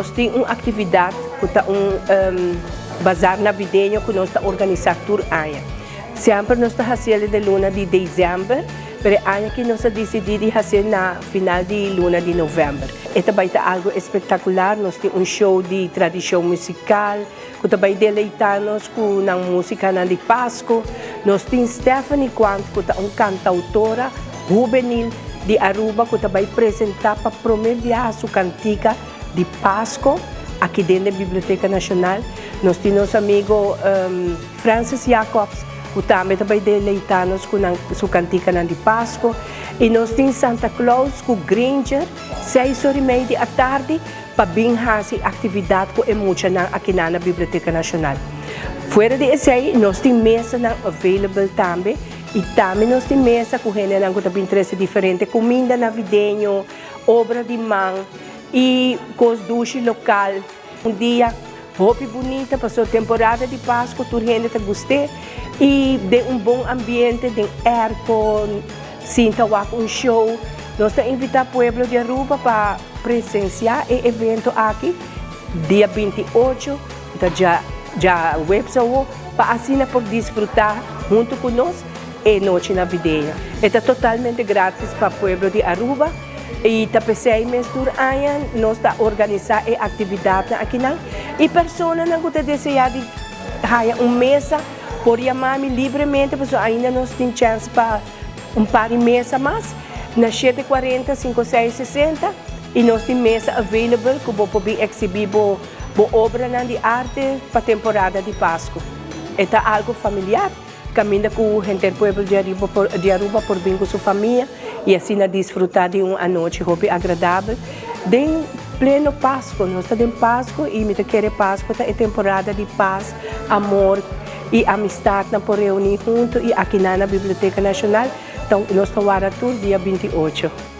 nós temos uma atividade, bazar navideño que nós estamos organizando por ano. Sempre nós estamos fazendo de luna de dezembro, mas ano que nós decidimos fazer na final de luna de novembro. E também é algo espetacular, nós temos show de tradição musical, que também deleitamos com a música de Páscoa. Nós temos Stephanie Quant, que é uma cantautora juvenil de Aruba, que também apresenta para promover sua cantiga de Páscoa aqui dentro da Biblioteca Nacional. Nós temos nosso amigo Francis Jacobs, que também deleitamos com sua cantiga de Páscoa. E nós temos Santa Claus com Granger, 6h30 da tarde, para vir fazer atividade com emocional aqui na Biblioteca Nacional. Fora disso aí, nós temos mesa available também. E também nós temos mesa com gente que tem interesse diferente, comida navideño, obra de mão e cosduche local. Dia roupa bonita, passou temporada de Páscoa, toda gente está gostando e de bom ambiente, de aircon, sinta um show. Nós estamos invitando o povo de Aruba para presenciar o evento aqui, dia 28, então já website para assim por desfrutar junto conosco e noite navideña. Está totalmente grátis para o povo de Aruba. E também 6 meses por ano, nós estamos organizando atividades aqui. E pessoas que desejam ter uma mesa, podem chamar-me livremente, porque ainda nós temos chance para par de mesa mais, na 7h40, 5660, e nós temos mesa available que vou poder exibir obra de arte para a temporada de Páscoa. É algo familiar. Caminha com o gente do povo de Aruba por vir com sua família e assim desfrutar de uma noite agradável. De pleno Páscoa, nós estamos em Páscoa e me quer Páscoa é temporada de paz, amor e amistade para reunir juntos e aqui na Biblioteca Nacional. Então, nós estamos dia 28.